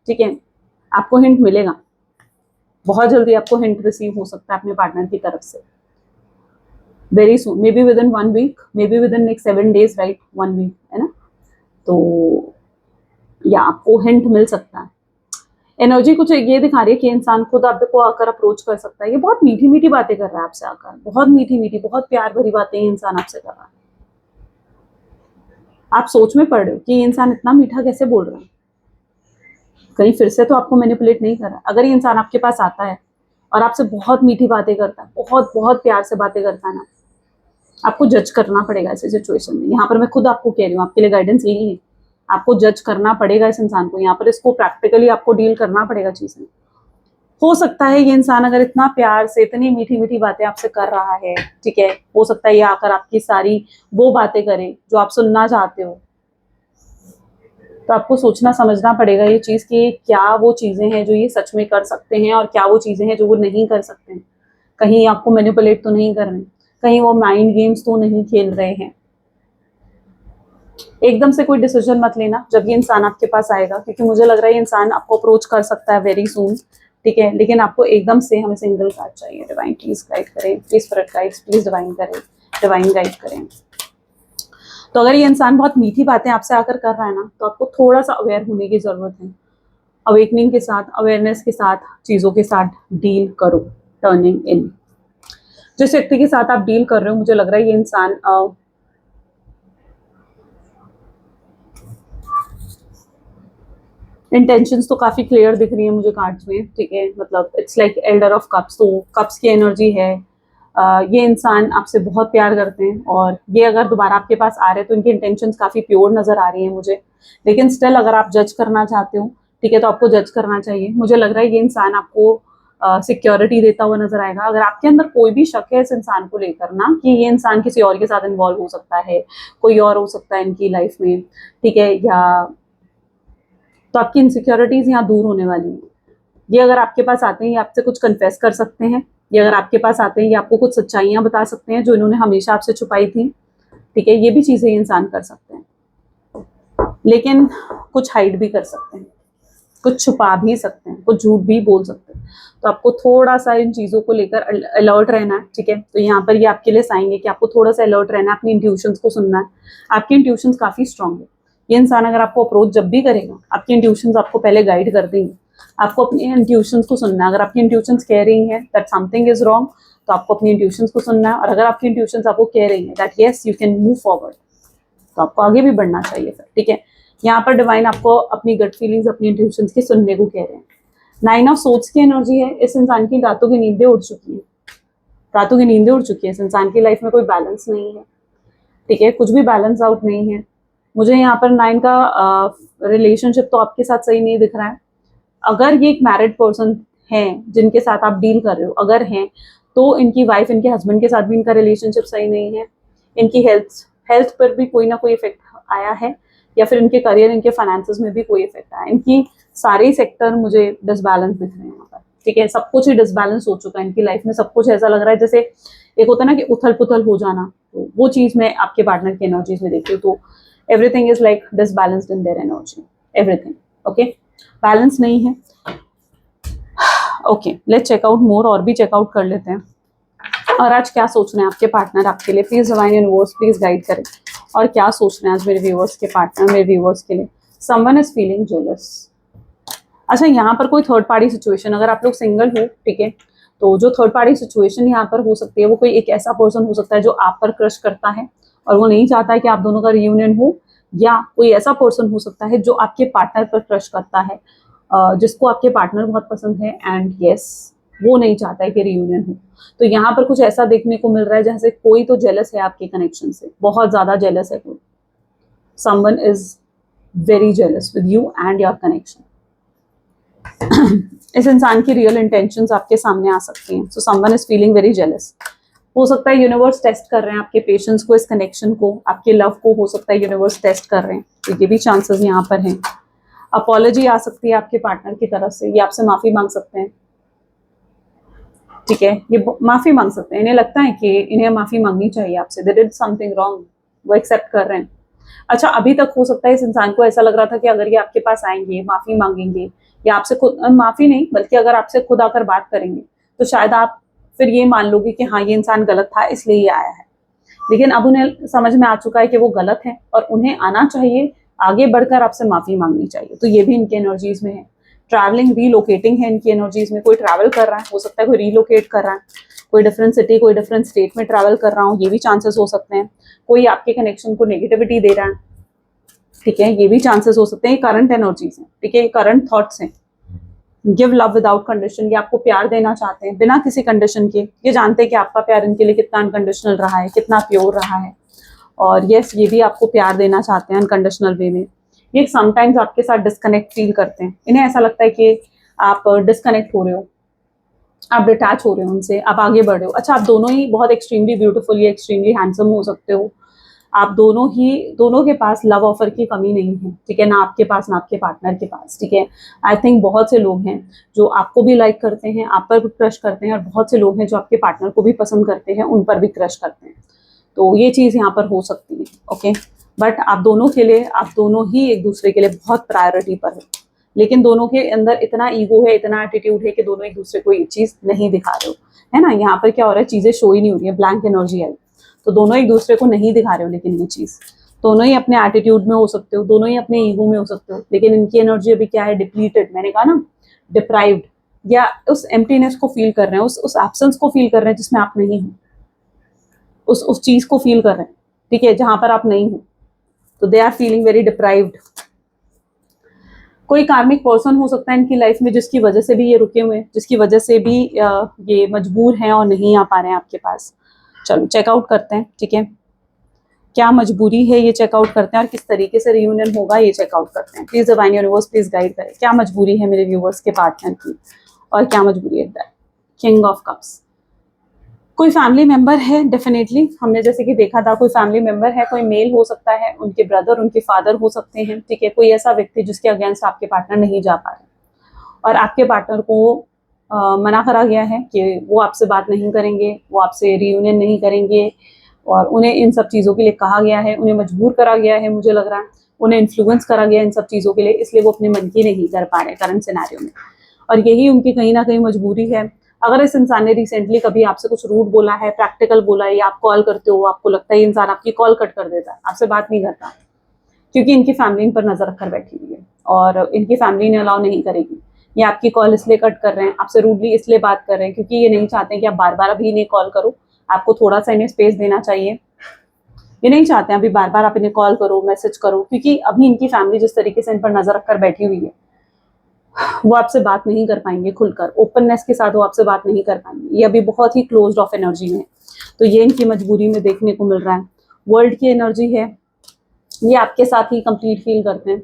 ठीक है, आपको हिंट मिलेगा बहुत जल्दी। आपको हिंट रिसीव हो सकता है अपने पार्टनर की तरफ से very soon, maybe within 1 week, maybe within next 7 days, right, 1 week, है ना। तो या आपको हिंट मिल सकता है। एनर्जी कुछ ये दिखा रही है कि इंसान खुद आपको आकर अप्रोच कर सकता है। ये बहुत मीठी मीठी बातें कर रहा है आपसे आकर, बहुत मीठी मीठी, बहुत प्यार भरी बातें इंसान आपसे कर रहा है। आप सोच में पड़ रहे हो कि ये इंसान इतना मीठा कैसे बोल रहा है, कहीं फिर से तो आपको मैनिपुलेट नहीं कर रहा। अगर ये इंसान आपके पास आता है और आपसे बहुत मीठी बातें करता है, बहुत बहुत प्यार से बातें करता है ना, आपको जज करना पड़ेगा ऐसी सिचुएशन में। यहाँ पर मैं खुद आपको कह रही हूँ, आपके लिए गाइडेंस यही है, आपको जज करना पड़ेगा इस इंसान को। यहाँ पर इसको प्रैक्टिकली आपको डील करना पड़ेगा चीजें। हो सकता है ये इंसान अगर इतना प्यार से इतनी मीठी मीठी बातें आपसे कर रहा है, ठीक है, हो सकता है ये आकर आपकी सारी वो बातें करे जो आप सुनना चाहते हो। तो आपको सोचना समझना पड़ेगा ये चीज कि क्या वो चीजें हैं जो ये सच में कर सकते हैं और क्या वो चीजें हैं जो वो नहीं कर सकते हैं। कहीं आपको मैनिपुलेट तो नहीं कर रहे, कहीं वो माइंड गेम्स तो नहीं खेल रहे हैं। एकदम से कोई डिसीजन मत लेना जब ये इंसान आपके पास आएगा, क्योंकि मुझे लग रहा है ये इंसान आपको अप्रोच कर सकता है वेरी सून, ठीक है, लेकिन आपको एकदम से, हमें सिंगल कार्ड चाहिए। डिवाइन प्लीज गाइड करें, please spirit guides please divine करें, डिवाइन गाइड करें। तो अगर ये इंसान बहुत मीठी बातें आपसे आकर कर रहा है ना, तो आपको थोड़ा सा अवेयर होने की जरूरत है। अवेकनिंग के साथ, अवेयरनेस के साथ, चीजों के साथ डील करो। टर्निंग इन, जिस व्यक्ति के साथ आप डील कर रहे हो, मुझे लग रहा है ये इंसान इंटेंशंस तो काफी क्लियर दिख रही है मुझे कार्ड्स में, ठीक है, मतलब it's like Elder of cups, तो कप्स की एनर्जी है। ये इंसान आपसे बहुत प्यार करते हैं और ये अगर दोबारा आपके पास आ रहे हैं तो इनकी इंटेंशंस काफी प्योर नजर आ रही है मुझे। लेकिन स्टिल अगर आप जज करना चाहते हो, ठीक है, तो आपको जज करना चाहिए। मुझे लग रहा है ये इंसान आपको सिक्योरिटी देता हुआ नजर आएगा। अगर आपके अंदर कोई भी शक है इस इंसान को लेकर ना, कि ये इंसान किसी और के साथ इन्वॉल्व हो सकता है, कोई और हो सकता है इनकी लाइफ में, ठीक है, या तो आपकी इनसिक्योरिटीज यहाँ दूर होने वाली है। ये अगर आपके पास आते हैं, ये आपसे कुछ कन्फेस कर सकते हैं। ये अगर आपके पास आते हैं, ये आपको कुछ सच्चाइयां बता सकते हैं जो इन्होंने हमेशा आपसे छुपाई थी, ठीक है। ये भी चीजें इंसान कर सकते हैं, लेकिन कुछ हाइड भी कर सकते हैं, कुछ छुपा भी सकते हैं, कुछ झूठ भी बोल सकते हैं। तो आपको थोड़ा सा इन चीजों को लेकर अलर्ट रहना है, ठीक है। तो यहाँ पर ये आपके लिए साइन है कि आपको थोड़ा सा अलर्ट रहना है, अपनी इंट्यूशंस को सुनना है। आपकी इंट्यूशंस काफी स्ट्रांग है। ये इंसान अगर आपको अप्रोच जब भी करेगा, आपकी इंट्यूशंस आपको पहले गाइड कर देंगे। आपको अपनी इंट्यूशंस को सुनना है। अगर आपकी इंट्यूशंस कह रही हैं दैट समथिंग इज रॉन्ग, तो आपको अपनी इंट्यूशंस को सुनना है। और अगर आपकी इंट्यूशंस आपको कह रही हैं that yes you can move forward, तो आपको आगे भी बढ़ना चाहिए फिर, ठीक है। यहाँ पर डिवाइन आपको अपनी गट फीलिंग्स, अपनी इंट्यूशंस की सुनने को कह रहे हैं। 9 ऑफ सोर्ड्स की एनर्जी है। इस इंसान की रातों की नींदें उड़ चुकी है, रातों की नींदें उड़ चुकी है। इस इंसान की लाइफ में कोई बैलेंस नहीं है, ठीक है, कुछ भी बैलेंस आउट नहीं है। मुझे यहाँ पर 9 का रिलेशनशिप तो आपके साथ सही नहीं दिख रहा है। अगर ये एक मैरिड पर्सन है जिनके साथ आप डील कर रहे हो, अगर हैं, तो इनकी वाइफ, इनके हस्बैंड के साथ भी इनका रिलेशनशिप सही नहीं है। इनकी हेल्थ पर भी कोई ना कोई इफेक्ट आया है, या फिर इनके करियर, इनके फाइनेंसेस में भी कोई इफेक्ट आया है। इनकी सारे सेक्टर मुझे डिसबैलेंस दिख रहे हैं यहाँ पर, ठीक है। सब कुछ ही डिसबैलेंस हो चुका है इनकी लाइफ में। सब कुछ ऐसा लग रहा है जैसे एक होता है ना कि उथल पुथल हो जाना, तो वो चीज मैं आपके पार्टनर की एनर्जीज में देखती हूँ। तो everything is like disbalanced in their energy, everything, okay, balance नहीं है। ओके, लेट्स चेकआउट मोर, और भी चेकआउट कर लेते हैं। और आज क्या सोच रहे हैं आपके पार्टनर आपके लिए, please divine universe please guide करें। और क्या सोच रहे हैं आज मेरे व्यूअर्स के पार्टनर, मेरे व्यूअर्स के लिए। Someone is feeling jealous. अच्छा, यहाँ पर कोई थर्ड पार्टी सिचुएशन, अगर आप लोग सिंगल हो, ठीक है, तो जो थर्ड पार्टी सिचुएशन यहाँ पर हो सकती है, वो कोई एक ऐसा पर्सन हो सकता है जो आप पर क्रश करता है और वो नहीं चाहता है कि आप दोनों का रियूनियन हो, या कोई ऐसा पर्सन हो सकता है जो आपके पार्टनर पर क्रश करता है, जिसको आपके पार्टनर बहुत पसंद है, एंड यस वो नहीं चाहता है कि रियूनियन हो। तो यहाँ पर कुछ ऐसा देखने को मिल रहा है जैसे कोई तो जेलस है आपके कनेक्शन से, बहुत ज्यादा जेलस है कोई। Someone is very jealous with you and your connection. इस इंसान की रियल इंटेंशंस आपके सामने आ सकती हैं। So someone is feeling very jealous. हो सकता है यूनिवर्स टेस्ट कर रहे हैं आपके पेशेंस को, इस कनेक्शन को, आपके लव को, हो सकता है यूनिवर्स टेस्ट कर रहे हैं, तो ये भी चांसेस यहाँ पर हैं। अपॉलॉजी आ सकती है आपके पार्टनर की तरफ से, ये आपसे माफी मांग सकते हैं, ठीक है, ये माफी मांग सकते हैं, इन्हें लगता है कि इन्हें माफी मांगनी चाहिए आपसे, दे डिड समथिंग रॉन्ग, वो एक्सेप्ट कर रहे हैं। अच्छा, अभी तक हो सकता है इस इंसान को ऐसा लग रहा था कि अगर ये आपके पास आएंगे, माफी मांगेंगे, या आपसे खुद, माफी नहीं बल्कि अगर आपसे खुद आकर बात करेंगे, तो शायद आप फिर ये मान लोगे कि हाँ ये इंसान गलत था इसलिए ये आया है। लेकिन अब उन्हें समझ में आ चुका है कि वो गलत है और उन्हें आना चाहिए, आगे बढ़कर आपसे माफी मांगनी चाहिए। तो ये भी इनके एनर्जीज में है। ट्रैवलिंग, रीलोकेटिंग है इनकी एनर्जीज में, कोई ट्रैवल कर रहा है, हो सकता है कोई रीलोकेट कर रहा है, कोई डिफरेंट सिटी, कोई डिफरेंट स्टेट में ट्रैवल कर रहा हूँ, ये भी चांसेस हो सकते हैं। कोई आपके कनेक्शन को नेगेटिविटी दे रहा है, ठीक है, ये भी चांसेस हो सकते हैं। करंट एनर्जीज हैं, ठीक है, करंट थॉट्स हैं। गिव लव विदाउट कंडीशन, ये आपको प्यार देना चाहते हैं बिना किसी कंडीशन के। ये जानते हैं कि आपका प्यार इनके लिए कितना अनकंडीशनल रहा है, कितना प्योर रहा है, और यस ये भी आपको प्यार देना चाहते हैं अनकंडीशनल वे में। ये समटाइम्स आपके साथ डिस्कनेक्ट फील करते हैं, इन्हें ऐसा लगता है कि आप डिस्कनेक्ट हो रहे हो, आप डिटैच हो रहे हो उनसे, आप आगे बढ़ रहे हो। अच्छा, आप दोनों ही बहुत एक्सट्रीमली ब्यूटीफुल या एक्सट्रीमली हैंडसम हो सकते हो, आप दोनों के पास लव ऑफर की कमी नहीं है, ठीक है, ना आपके पास ना आपके पार्टनर के पास, ठीक है। आई थिंक बहुत से लोग हैं जो आपको भी लाइक करते हैं, आप पर भी क्रश करते हैं, और बहुत से लोग हैं जो आपके पार्टनर को भी पसंद करते हैं, उन पर भी क्रश करते हैं। तो ये चीज़ यहाँ पर हो सकती है, ओके। बट आप दोनों के लिए, आप दोनों ही एक दूसरे के लिए बहुत प्रायोरिटी पर है, लेकिन दोनों के अंदर इतना ईगो है, इतना एटीट्यूड है कि दोनों एक दूसरे को ये चीज़ नहीं दिखा रहे हो, है ना। यहाँ पर क्या हो रहा है, चीज़ें शो ही नहीं हो रही है, ब्लैंक एनर्जी आई, तो दोनों एक दूसरे को नहीं दिखा रहे हो। लेकिन ये चीज़ दोनों ही अपने एटीट्यूड में हो सकते हो, दोनों ही अपने ईगो में हो सकते हो, लेकिन इनकी एनर्जी अभी क्या है, डिप्लीटेड, मैंने कहा ना, डिप्राइव्ड, या उस एम्प्टीनेस को फील कर रहे हैं, उस एब्सेंस को फील कर रहे हैं जिसमें आप नहीं हो, उस चीज को फील कर रहे हैं, ठीक है, जहां पर आप नहीं हो। तो they are feeling very deprived. कोई कार्मिक पर्सन हो सकता है इनकी लाइफ में जिसकी वजह से भी ये रुके हुए हैं, जिसकी वजह से भी ये मजबूर हैं और नहीं आ पा रहे हैं आपके पास। चलो चेकआउट करते हैं, ठीक है, क्या मजबूरी है ये चेकआउट करते हैं, और किस तरीके से रियूनियन होगा ये चेकआउट करते हैं। Please divine universe please guide करें, क्या मजबूरी है मेरे व्यूवर्स के पार्टनर की, और क्या मजबूरी है। किंग ऑफ कप्स, कोई फैमिली मेंबर है, डेफिनेटली हमने जैसे कि देखा था, कोई फैमिली मेंबर है, कोई मेल हो सकता है, उनके ब्रदर, उनके फादर हो सकते हैं, ठीक है, कोई ऐसा व्यक्ति जिसके अगेंस्ट आपके पार्टनर नहीं जा पा रहे, और आपके पार्टनर को मना करा गया है कि वो आपसे बात नहीं करेंगे, वो आपसे रियूनियन नहीं करेंगे, और उन्हें इन सब चीज़ों के लिए कहा गया है, उन्हें मजबूर करा गया है, मुझे लग रहा है उन्हें इन्फ्लुएंस करा गया है इन सब चीज़ों के लिए, इसलिए वो अपने मन की नहीं कर पा रहे करंट सिनेरियो में, और यही उनकी कहीं ना कहीं मजबूरी है। अगर इस इंसान ने रिसेंटली कभी आपसे कुछ रूड बोला है, प्रैक्टिकल बोला है, या आप कॉल करते हो, आपको लगता है ये इंसान आपकी कॉल कट कर देता है, आपसे बात नहीं करता, क्योंकि इनकी फैमिली इन पर नजर रखकर बैठी हुई है, और इनकी फैमिली इन्हें अलाउ नहीं करेगी। ये आपकी कॉल इसलिए कट कर रहे हैं, आपसे रूडली इसलिए बात कर रहे हैं, क्योंकि ये नहीं चाहते कि आप बार बार अभी इन्हें कॉल करो, आपको थोड़ा सा इन्हें स्पेस देना चाहिए। ये नहीं चाहते हैं अभी बार बार आप इन्हें कॉल करो, मैसेज करो, क्योंकि अभी इनकी फैमिली जिस तरीके से इन पर नजर रखकर बैठी हुई है, वो आपसे बात नहीं कर पाएंगे खुलकर, ओपननेस के साथ वो आपसे बात नहीं कर पाएंगे, ये अभी बहुत ही क्लोज्ड ऑफ एनर्जी में है। तो ये इनकी मजबूरी में देखने को मिल रहा है। वर्ल्ड की एनर्जी है, ये आपके साथ ही कंप्लीट फील करते हैं।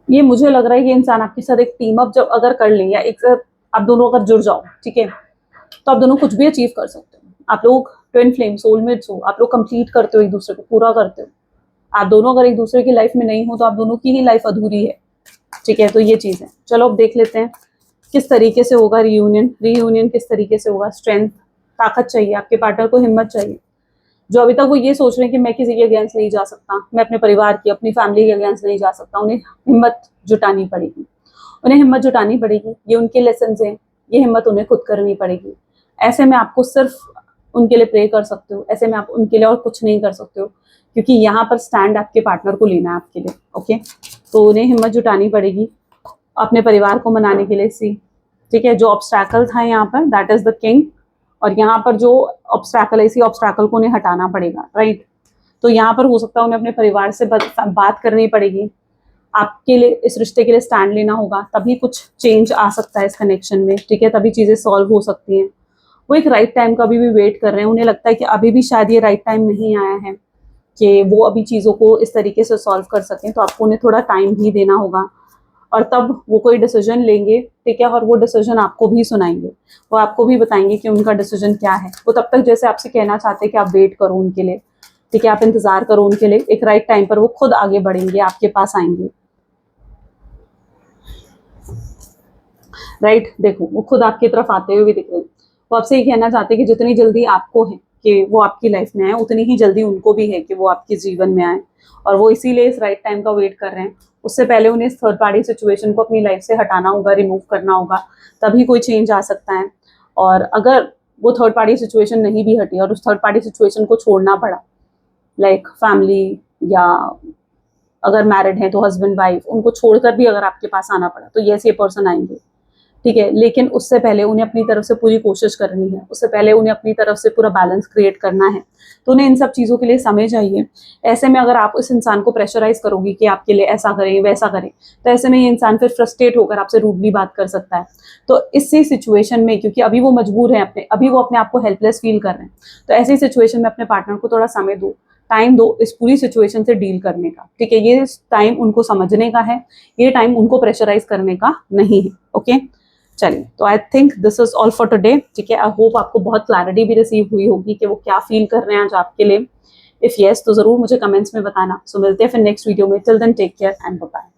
ये मुझे लग रहा है ये इंसान आपके साथ एक टीम अप जब अगर कर ले, या एक आप दोनों अगर जुड़ जाओ, ठीक है, तो आप दोनों कुछ भी अचीव कर सकते हो। आप लोग ट्विन फ्लेम सोलमेट्स हो, आप लोग कंप्लीट करते हो, एक दूसरे को पूरा करते हो। आप दोनों अगर एक दूसरे की लाइफ में नहीं हो तो आप दोनों की ही लाइफ अधूरी है, ठीक है। तो ये चीज़ है। चलो अब देख लेते हैं किस तरीके से होगा रियूनियन किस तरीके से होगा। स्ट्रेंथ, ताकत चाहिए आपके पार्टनर को, हिम्मत चाहिए। जो अभी तक वो ये सोच रहे हैं कि मैं किसी के अगेंस्ट नहीं जा सकता, मैं अपने परिवार की, अपनी फैमिली के अगेंस्ट नहीं जा सकता, उन्हें हिम्मत जुटानी पड़ेगी। उन्हें हिम्मत जुटानी पड़ेगी, ये उनके लेसन हैं, ये हिम्मत उन्हें खुद करनी पड़ेगी। ऐसे में आपको सिर्फ उनके लिए प्रे कर सकते हो, ऐसे में आप उनके लिए और कुछ नहीं कर सकते हो, क्योंकि यहाँ पर स्टैंड आपके पार्टनर को लेना है आपके लिए। ओके, तो उन्हें हिम्मत जुटानी पड़ेगी अपने परिवार को मनाने के लिए। सी ठीक है, जो ऑब्स्टैकल था यहाँ पर दैट इज द किंग, और यहाँ पर जो ऑब्स्टैकल है इसी ऑब्स्टैकल को उन्हें हटाना पड़ेगा, राइट। तो यहाँ पर हो सकता है उन्हें अपने परिवार से बात करनी पड़ेगी, आपके लिए इस रिश्ते के लिए स्टैंड लेना होगा, तभी कुछ चेंज आ सकता है इस कनेक्शन में। ठीक है, तभी चीज़ें सॉल्व हो सकती हैं। वो एक राइट टाइम का भी वेट कर रहे हैं, उन्हें लगता है कि अभी भी शायद ये राइट टाइम नहीं आया है कि वो अभी चीज़ों को इस तरीके से सॉल्व कर सकें, तो आपको उन्हें थोड़ा टाइम भी देना होगा, और तब वो कोई डिसीजन लेंगे। ठीक है, और वो डिसीजन आपको भी सुनाएंगे, वो आपको भी बताएंगे कि उनका डिसीजन क्या है। वो तब तक जैसे आपसे कहना चाहते हैं कि आप वेट करो उनके लिए, ठीक है, आप इंतजार करो उनके लिए, एक राइट टाइम पर वो खुद आगे बढ़ेंगे, आपके पास आएंगे, राइट। देखो वो खुद आपकी तरफ आते हुए भी दिख रहे हैं। वो आपसे ये कहना चाहते हैं कि जितनी जल्दी आपको है कि वो आपकी लाइफ में आए, उतनी ही जल्दी उनको भी है कि वो आपके जीवन में आए, और वो इसीलिए इस राइट टाइम का वेट कर रहे हैं। उससे पहले उन्हें इस थर्ड पार्टी सिचुएशन को अपनी लाइफ से हटाना होगा, रिमूव करना होगा, तभी कोई चेंज आ सकता है। और अगर वो थर्ड पार्टी सिचुएशन नहीं भी हटी और उस थर्ड पार्टी सिचुएशन को छोड़ना पड़ा, लाइक फैमिली, या अगर मैरिड हैं तो हस्बैंड वाइफ, उनको छोड़कर भी अगर आपके पास आना पड़ा, तो यस ये पर्सन आएंगे। ठीक है, लेकिन उससे पहले उन्हें अपनी तरफ से पूरी कोशिश करनी है, उससे पहले उन्हें अपनी तरफ से पूरा बैलेंस क्रिएट करना है, तो उन्हें इन सब चीज़ों के लिए समय चाहिए। ऐसे में अगर आप उस इंसान को प्रेशराइज करोगी कि आपके लिए ऐसा करें वैसा करें, तो ऐसे में ये इंसान फिर फ्रस्ट्रेट होकर आपसे रूडली बात कर सकता है। तो इसी सिचुएशन में, क्योंकि अभी वो मजबूर है, अभी वो अपने आप को हेल्पलेस फील कर रहे हैं, तो ऐसी सिचुएशन में अपने पार्टनर को थोड़ा समय दो, टाइम दो इस पूरी सिचुएशन से डील करने का। ठीक है, ये टाइम उनको समझने का है, ये टाइम उनको प्रेशराइज करने का नहीं है। ओके, चलिए, तो I think this is all for today. ठीक है, आई होप आपको बहुत क्लैरिटी भी रिसीव हुई होगी कि वो क्या फील कर रहे हैं आज आपके लिए। इफ यस तो जरूर मुझे कमेंट्स में बताना। सो मिलते हैं फिर नेक्स्ट वीडियो में। Till then take care and bye bye.